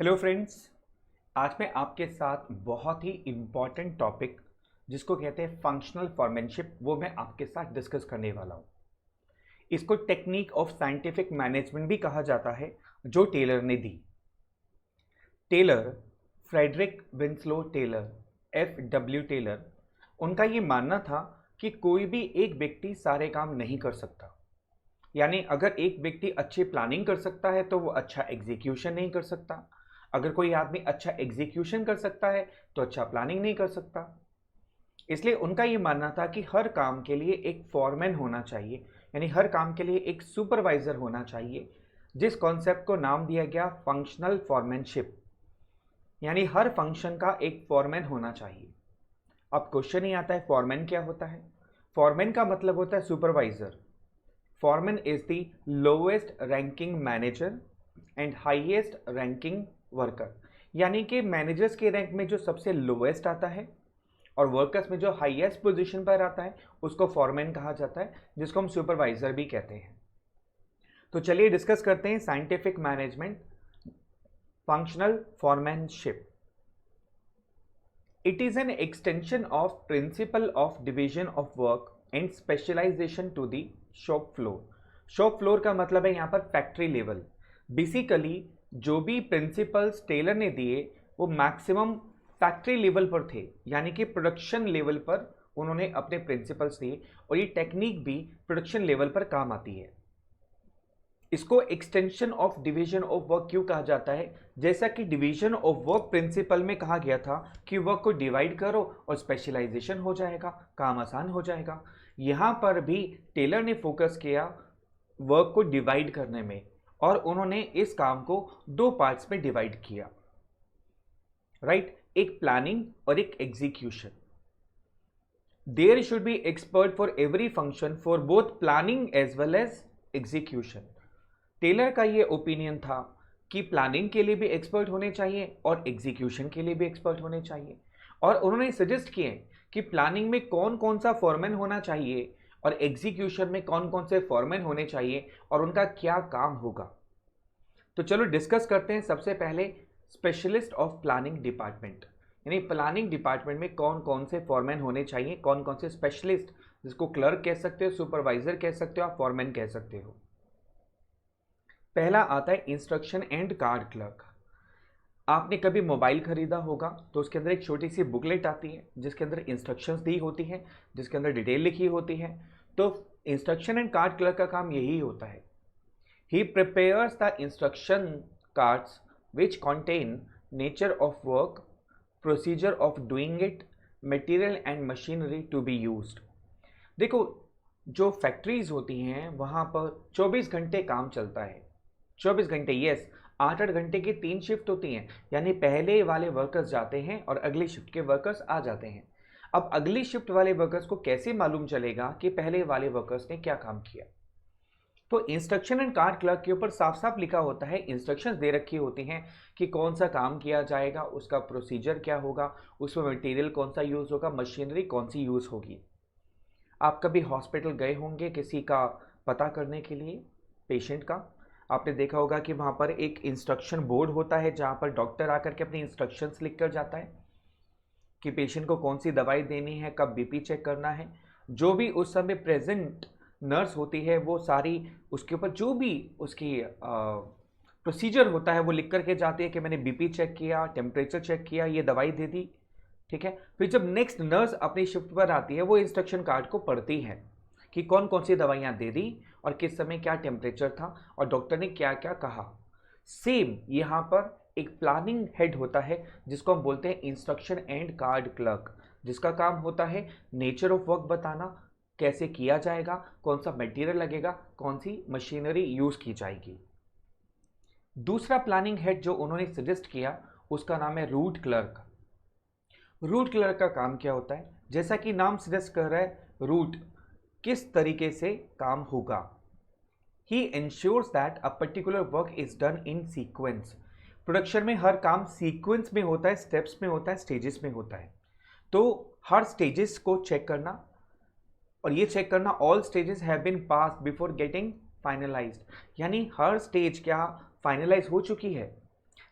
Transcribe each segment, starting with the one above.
Hello friends. आज मैं आपके साथ बहुत ही इम्पॉर्टेंट टॉपिक जिसको कहते हैं फंक्शनल फॉर्मेनशिप वो मैं आपके साथ डिस्कस करने वाला हूँ। इसको टेक्निक ऑफ साइंटिफिक मैनेजमेंट भी कहा जाता है, जो टेलर ने दी। Taylor, Frederick Winslow Taylor, FW Taylor, उनका ये मानना था कि कोई भी एक व्यक्ति सारे काम नहीं कर सकता। यानी अगर एक व्यक्ति अच्छी प्लानिंग कर सकता है तो वो अच्छा एग्जीक्यूशन नहीं कर सकता। अगर कोई आदमी अच्छा एग्जीक्यूशन कर सकता है तो अच्छा प्लानिंग नहीं कर सकता। इसलिए उनका ये मानना था कि हर काम के लिए एक फॉरमैन होना चाहिए, यानी हर काम के लिए एक सुपरवाइजर होना चाहिए, जिस कॉन्सेप्ट को नाम दिया गया फंक्शनल फॉरमैनशिप। यानी हर फंक्शन का एक फॉरमैन होना चाहिए। अब क्वेश्चन ही आता है, फॉरमैन क्या होता है? फॉरमैन का मतलब होता है supervisor. Foreman is the lowest ranking manager and highest ranking worker। यानी कि मैनेजर्स के रैंक में जो सबसे लोवेस्ट आता है और वर्कर्स में जो हाईएस्ट पोजीशन पर आता है उसको फॉरमैन कहा जाता है, जिसको हम सुपरवाइजर भी कहते हैं। तो चलिए डिस्कस करते हैं scientific management, functional foremanship. It is an extension of principle of division of work and specialisation to the shop floor. Shop floor का मतलब है यहाँ पर फैक्ट्री लेवल। बेसिकली जो भी प्रिंसिपल्स टेलर ने दिए वो मैक्सिमम फैक्ट्री लेवल पर थे, यानी कि प्रोडक्शन लेवल पर उन्होंने अपने प्रिंसिपल्स दिए, और ये टेक्निक भी प्रोडक्शन लेवल पर काम आती है। इसको extension of division of work क्यों कहा जाता है? जैसा कि डिवीजन ऑफ वर्क प्रिंसिपल में कहा गया था कि वर्क को डिवाइड करो और स्पेशलाइजेशन हो जाएगा, काम आसान हो जाएगा। यहाँ पर भी टेलर ने फोकस किया वर्क को डिवाइड करने में, और उन्होंने इस काम को दो पार्ट्स में डिवाइड किया, राइट? एक प्लानिंग और एक execution. There should be expert for every function for both planning as well as execution. Taylor का ये ओपिनियन था कि प्लानिंग के लिए भी एक्सपर्ट होने चाहिए और एग्जीक्यूशन के लिए भी एक्सपर्ट होने चाहिए, और उन्होंने सजेस्ट किए कि प्लानिंग में कौन कौन सा फॉरमैन होना चाहिए और एग्जीक्यूशन में कौन कौन से फॉरमैन होने चाहिए और उनका क्या काम होगा। तो चलो डिस्कस करते हैं। सबसे पहले स्पेशलिस्ट ऑफ प्लानिंग डिपार्टमेंट, यानी प्लानिंग डिपार्टमेंट में कौन कौन से फॉरमैन होने चाहिए, कौन कौन से स्पेशलिस्ट, जिसको क्लर्क कह सकते हो, सुपरवाइजर कह सकते हो, आप फॉरमैन कह सकते हो। पहला आता है इंस्ट्रक्शन एंड कार्ड क्लर्क। आपने कभी मोबाइल खरीदा होगा तो उसके अंदर एक छोटी सी बुकलेट आती है जिसके अंदर इंस्ट्रक्शंस दी होती हैं, जिसके अंदर डिटेल लिखी होती है। तो इंस्ट्रक्शन एंड कार्ड क्लर्क का काम यही होता है। He prepares the instruction cards which contain nature of work, procedure of doing it, material and machinery to be used. देखो, जो फैक्ट्रीज होती हैं वहाँ पर 24 घंटे काम चलता है। 24 घंटे, यस, 8-8 घंटे की 3 शिफ्ट होती हैं, यानी पहले वाले वर्कर्स जाते हैं और अगली शिफ्ट के वर्कर्स आ जाते हैं। अब अगली शिफ्ट वाले वर्कर्स को कैसे मालूम चलेगा कि पहले वाले वर्कर्स ने क्या काम किया? तो इंस्ट्रक्शन एंड कार्ड क्लर्क के ऊपर साफ साफ लिखा होता है, इंस्ट्रक्शंस दे रखी होती हैं कि कौन सा काम किया जाएगा, उसका प्रोसीजर क्या होगा, उसमें मटेरियल कौन सा यूज़ होगा, मशीनरी कौन सी यूज़ होगी। आप कभी हॉस्पिटल गए होंगे किसी का पता करने के लिए, पेशेंट का। आपने देखा होगा कि वहाँ पर एक इंस्ट्रक्शन बोर्ड होता है जहाँ पर डॉक्टर आकर के अपनी इंस्ट्रक्शंस लिख कर जाता है कि पेशेंट को कौन सी दवाई देनी है, कब बीपी चेक करना है। जो भी उस समय प्रेजेंट नर्स होती है वो सारी उसके ऊपर जो भी उसकी प्रोसीजर होता है वो लिख करके जाती है कि मैंने बीपी चेक किया, टेम्परेचर चेक किया, ये दवाई दे दी। ठीक है, फिर जब नेक्स्ट नर्स अपनी शिफ्ट पर आती है वो इंस्ट्रक्शन कार्ड को पढ़ती है कि कौन कौन सी दवाइयाँ दे दी और किस समय क्या टेम्परेचर था और डॉक्टर ने क्या क्या कहा। सेम यहाँ पर एक प्लानिंग हेड होता है जिसको हम बोलते हैं इंस्ट्रक्शन एंड कार्ड क्लर्क, जिसका काम होता है नेचर ऑफ वर्क बताना, कैसे किया जाएगा, कौन सा मटेरियल लगेगा, कौन सी मशीनरी यूज़ की जाएगी। दूसरा प्लानिंग हेड जो उन्होंने सजेस्ट किया उसका नाम है रूट क्लर्क। रूट क्लर्क का काम क्या होता है? जैसा कि नाम सजेस्ट कर रहा है, रूट, किस तरीके से काम होगा। He ensures that a particular work is done in sequence. Production में हर काम सीक्वेंस में होता है, स्टेप्स में होता है, स्टेजेस में होता है। तो हर स्टेजेस को चेक करना, और ये चेक करना all stages have been passed before getting finalised, यानी हर स्टेज क्या फाइनलाइज हो चुकी है।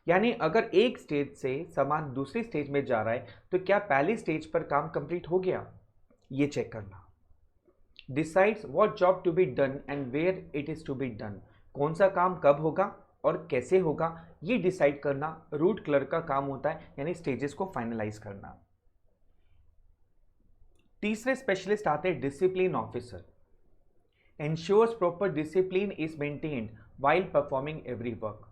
यानी अगर एक स्टेज से सामान दूसरी स्टेज में जा रहा है तो क्या पहली स्टेज पर काम कंप्लीट हो गया, ये चेक करना। Decides what job to be done and where it is to be done, कौन सा काम कब होगा और कैसे होगा, ये डिसाइड करना रूट क्लर्क का काम होता है, यानी स्टेजेस को फाइनलाइज करना। तीसरे स्पेशलिस्ट आते हैं discipline officer. Ensures proper discipline is maintained while performing every work.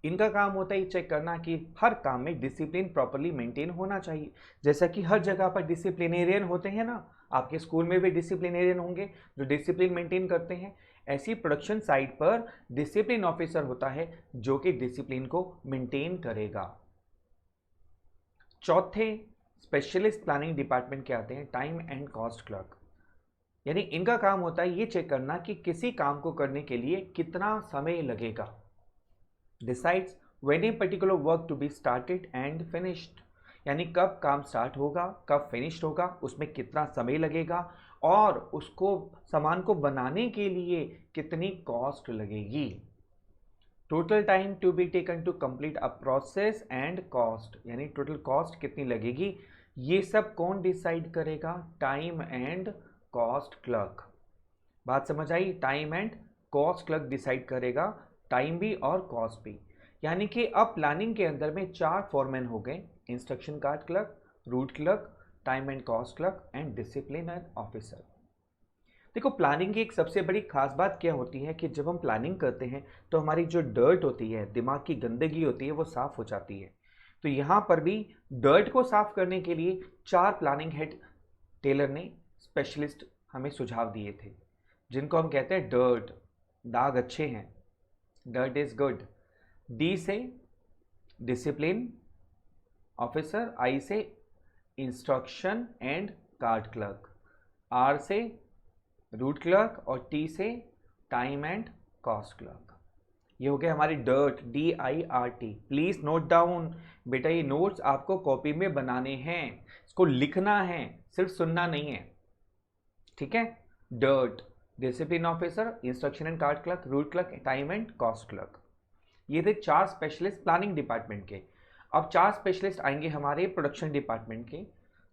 इनका काम होता है चेक करना कि हर काम में डिसिप्लिन प्रॉपरली मेंटेन होना चाहिए। जैसा कि हर जगह पर डिसिप्लिनेरियन होते हैं ना, आपके स्कूल में भी डिसिप्लिनेरियन होंगे जो डिसिप्लिन मेंटेन करते हैं, ऐसी प्रोडक्शन साइट पर डिसिप्लिन ऑफिसर होता है जो कि डिसिप्लिन को मेंटेन करेगा। चौथे स्पेशलिस्ट प्लानिंग डिपार्टमेंट के आते हैं टाइम एंड कॉस्ट क्लर्क। यानी इनका काम होता है ये चेक करना कि किसी काम को करने के लिए कितना समय लगेगा। Decides when a particular work to be started and finished, यानी कब काम स्टार्ट होगा कब फिनिश्ड होगा, उसमें कितना समय लगेगा और उसको सामान को बनाने के लिए कितनी कॉस्ट लगेगी। Total time to be taken to complete a process and cost, यानी टोटल कॉस्ट कितनी लगेगी, ये सब कौन डिसाइड करेगा, टाइम एंड कॉस्ट क्लर्क। बात समझ आई, time and cost clerk decide करेगा, टाइम भी और कॉस्ट भी। यानी कि अब प्लानिंग के अंदर में 4 फॉरमैन हो गए, instruction card clerk, root clerk, time and cost clerk and discipline officer. देखो प्लानिंग की एक सबसे बड़ी खास बात क्या होती है कि जब हम प्लानिंग करते हैं तो हमारी जो डर्ट होती है, दिमाग की गंदगी होती है, वो साफ हो जाती है। तो यहाँ पर भी डर्ट को साफ करने के लिए 4 प्लानिंग हेड टेलर ने स्पेशलिस्ट हमें सुझाव दिए थे, जिनको हम कहते हैं डर्ट, दाग अच्छे हैं, डर्ट इज गुड। डी से डिसिप्लिन ऑफिसर, आई से instruction and card clerk, R से रूट क्लर्क और टी से टाइम एंड कॉस्ट क्लर्क। ये हो गया हमारी dirt, DIRT। Please note down बेटा, ये नोट्स आपको कॉपी में बनाने हैं, इसको लिखना है, सिर्फ सुनना नहीं है, ठीक है। Dirt, discipline officer, instruction and card clerk, root clerk, time and cost clerk. ये थे 4 स्पेशलिस्ट प्लानिंग डिपार्टमेंट के। अब 4 स्पेशलिस्ट आएंगे हमारे प्रोडक्शन डिपार्टमेंट के,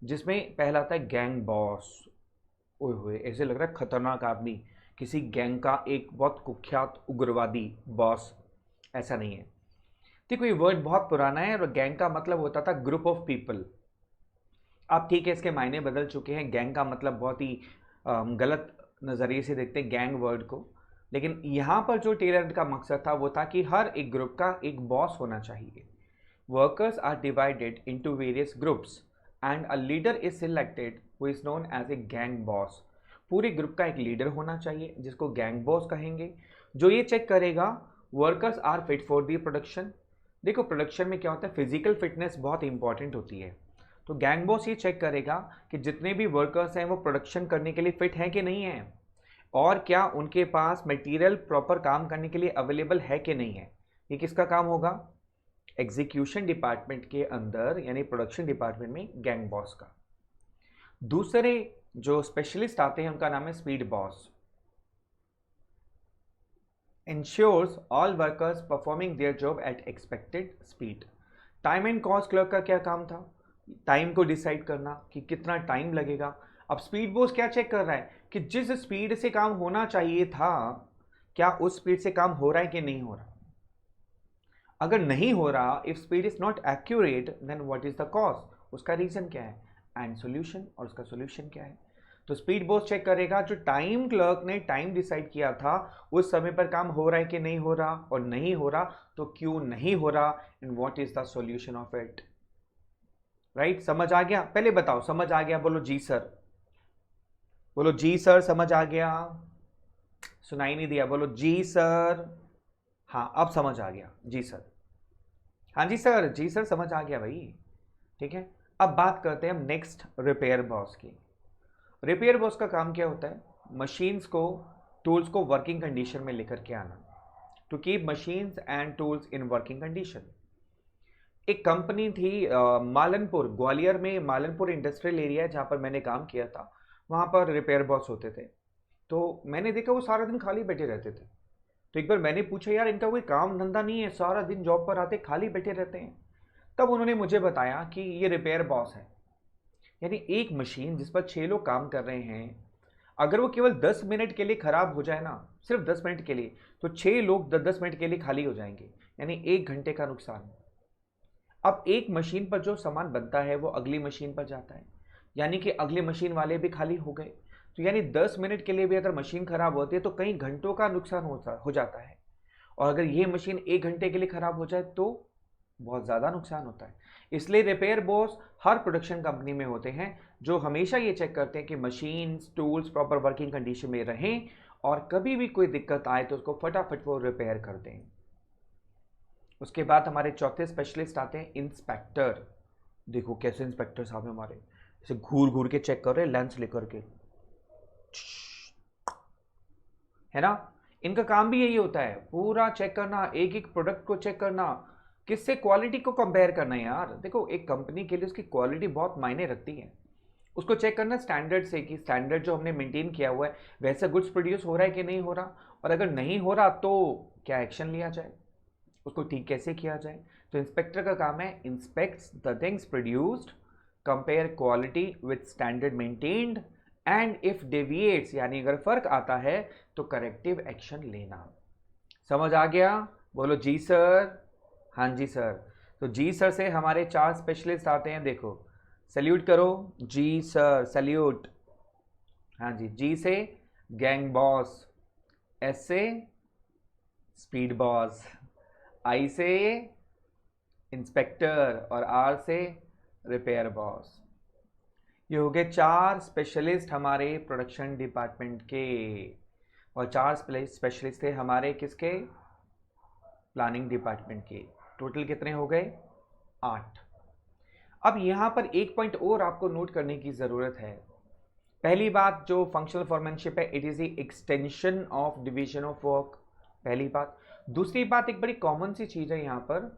जिसमें पहला आता है गैंग बॉस। ओए होए, ऐसे लग रहा है खतरनाक आदमी, किसी गैंग का एक बहुत कुख्यात उग्रवादी बॉस, ऐसा नहीं है। देखो ये वर्ड बहुत पुराना है और गैंग का मतलब होता था ग्रुप ऑफ पीपल। अब ठीक है, इसके मायने बदल चुके हैं, गैंग का मतलब बहुत ही गलत नज़रिए से देखते हैं गैंग वर्ड को। लेकिन यहाँ पर जो टेलर का मकसद था वो था कि हर एक ग्रुप का एक बॉस होना चाहिए। Workers are divided into various groups and a leader is selected who is known as a gang boss. पूरे ग्रुप का एक लीडर होना चाहिए जिसको गैंग बॉस कहेंगे, जो ये चेक करेगा workers are fit for the production. देखो प्रोडक्शन में क्या होता है, फिजिकल फिटनेस बहुत इंपॉर्टेंट होती है, तो गैंग बॉस ये चेक करेगा कि जितने भी वर्कर्स हैं वो प्रोडक्शन करने के लिए फिट हैं कि नहीं है, और क्या उनके पास मटेरियल प्रॉपर काम करने के लिए अवेलेबल है कि नहीं है। ये किसका काम होगा, एग्जीक्यूशन डिपार्टमेंट के अंदर, यानी प्रोडक्शन डिपार्टमेंट में गैंग बॉस का। दूसरे जो स्पेशलिस्ट आते हैं उनका नाम है speed boss. Ensures all workers performing their job at expected speed. Time and cost clerk का क्या काम था, टाइम को डिसाइड करना कि कितना टाइम लगेगा। अब स्पीड बॉस क्या चेक कर रहा है कि जिस स्पीड से काम होना चाहिए था क्या उस स्पीड से काम हो रहा है कि नहीं हो रहा। अगर नहीं हो रहा, if speed is not accurate, then what is the cause, उसका रीजन क्या है एंड सॉल्यूशन, और उसका सॉल्यूशन क्या है। तो स्पीड बॉस चेक करेगा जो टाइम क्लर्क ने टाइम डिसाइड किया था उस समय पर काम हो रहा है कि नहीं हो रहा, और नहीं हो रहा तो क्यों नहीं हो रहा and what is the solution of it. Right, समझ आ गया, पहले बताओ समझ आ गया, बोलो जी सर, बोलो जी सर, समझ आ गया, सुनाई नहीं दिया, बोलो जी सर। हाँ अब समझ आ गया, जी सर, हाँ जी सर, जी सर समझ आ गया भाई, ठीक है। अब बात करते हैं हम नेक्स्ट रिपेयर बॉस की। रिपेयर बॉस का काम क्या होता है, मशीन्स को, टूल्स को वर्किंग कंडीशन में लेकर के आना, to keep machines and tools in working condition. एक कंपनी थी मालनपुर, ग्वालियर में मालनपुर इंडस्ट्रियल एरिया है जहाँ पर मैंने काम किया था, वहाँ पर रिपेयर बॉस होते थे। तो मैंने देखा वो सारा दिन खाली बैठे रहते थे। तो तो एक बार मैंने पूछा यार इनका कोई काम धंधा नहीं है, सारा दिन जॉब पर आते खाली बैठे रहते हैं। तब उन्होंने मुझे बताया कि ये रिपेयर बॉस है। यानी एक मशीन जिस पर 6 लोग काम कर रहे हैं, अगर वो केवल 10 मिनट के लिए खराब हो जाए ना, सिर्फ 10 मिनट के लिए, तो 6 लोग 10 मिनट के लिए खाली हो जाएंगे, यानी 1 घंटे का नुकसान। अब एक मशीन पर जो सामान बनता है वो अगली मशीन पर जाता है, यानी कि अगली मशीन वाले भी खाली हो गए। तो यानी 10 मिनट के लिए भी अगर मशीन खराब होती है तो कई घंटों का नुकसान हो जाता है। और अगर ये मशीन 1 घंटे के लिए खराब हो जाए तो बहुत ज़्यादा नुकसान होता है। इसलिए रिपेयर बॉस हर प्रोडक्शन कंपनी में होते हैं, जो हमेशा ये चेक करते हैं कि machines tools proper working condition में रहें, और कभी भी कोई दिक्कत आए तो उसको फटाफट वो रिपेयर कर दें। उसके बाद हमारे चौथे स्पेशलिस्ट आते हैं इंस्पेक्टर। देखो कैसे इंस्पेक्टर साहब हमारे ऐसे घूर घूर के चेक कर रहे हैं लेंस लेकर के, है ना। इनका काम भी यही होता है, पूरा चेक करना, एक एक प्रोडक्ट को चेक करना, किससे क्वालिटी को कंपेयर करना है यार। देखो एक कंपनी के लिए उसकी क्वालिटी बहुत मायने रखती है। उसको चेक करना स्टैंडर्ड से कि स्टैंडर्ड जो हमने मेंटेन किया हुआ है वैसा गुड्स प्रोड्यूस हो रहा है कि नहीं हो रहा, और अगर नहीं हो रहा तो क्या एक्शन लिया जाए, उसको ठीक कैसे किया जाए। तो इंस्पेक्टर का काम है inspects the things produced, compare quality with standard maintained, and if deviates यानी अगर फर्क आता है तो करेक्टिव एक्शन लेना। समझ आ गया? बोलो जी सर। हाँ जी सर। तो जी सर से हमारे 4 स्पेशलिस्ट आते हैं, देखो सैल्यूट करो, जी सर सैल्यूट। हाँ जी, जी से गैंग बॉस, एस से स्पीड बॉस, आई से इंस्पेक्टर, और आर से रिपेयर बॉस। ये हो गए 4 स्पेशलिस्ट हमारे प्रोडक्शन डिपार्टमेंट के, और 4 स्पेशलिस्ट थे हमारे किसके? प्लानिंग डिपार्टमेंट के। टोटल कितने हो गए? 8। अब यहाँ पर एक पॉइंट और आपको नोट करने की ज़रूरत है। पहली बात जो फंक्शनल फॉरमैनशिप है, it is the extension of division of work, पहली बात। दूसरी बात, एक बड़ी कॉमन सी चीज़ है यहाँ पर,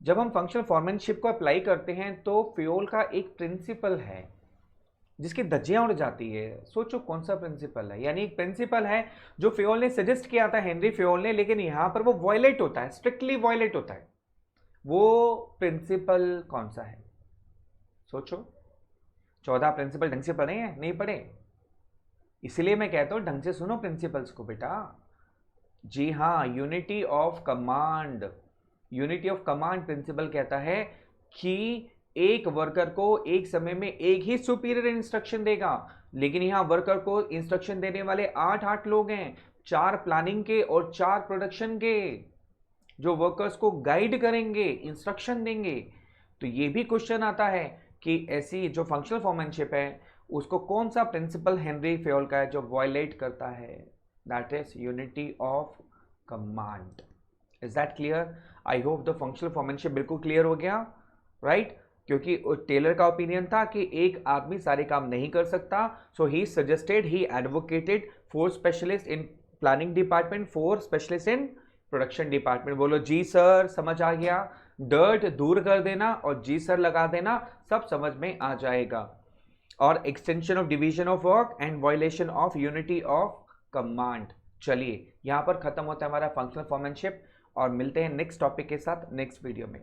जब हम फंक्शनल फॉरमैनशिप को अप्लाई करते हैं तो फ्योल का एक प्रिंसिपल है जिसकी धज्जियां उड़ जाती है। सोचो कौन सा प्रिंसिपल है। यानी एक प्रिंसिपल है जो फ्योल ने सजेस्ट किया था, हेनरी फ्योल ने, लेकिन यहां पर वो वायलेट होता है, स्ट्रिक्टली वायलेट होता है। वो प्रिंसिपल कौन सा है? सोचो। 14 प्रिंसिपल ढंग से पढ़े हैं? नहीं पढ़े? इसलिए मैं कहता हूं ढंग से सुनो प्रिंसिपल्स को बेटा। जी हाँ, unity of command. Unity of command principle कहता है कि एक वर्कर को एक समय में एक ही सुपीरियर इंस्ट्रक्शन देगा, लेकिन यहां वर्कर को इंस्ट्रक्शन देने वाले 8 लोग हैं, 4 प्लानिंग के और 4 प्रोडक्शन के, जो वर्कर्स को गाइड करेंगे, इंस्ट्रक्शन देंगे। तो ये भी क्वेश्चन आता है कि ऐसी जो फंक्शनल फॉरमैनशिप है उसको कौन सा प्रिंसिपल हेनरी फ्योल का है जो वायलेट करता है? That is unity of command. Is that clear? I hope the functional foremanship बिल्कुल क्लियर हो गया, राइट? क्योंकि टेलर का ओपिनियन था कि एक आदमी सारे काम नहीं कर सकता, so he suggested, he advocated 4 specialist in planning department, 4 specialist in production department. बोलो जी सर। समझ आ गया? डर्ट दूर कर देना और जी सर लगा देना, सब समझ में आ जाएगा। और extension of division of work and violation of unity of command. चलिए यहां पर खत्म होता है हमारा फंक्शनल फॉरमैनशिप, और मिलते हैं नेक्स्ट टॉपिक के साथ नेक्स्ट वीडियो में।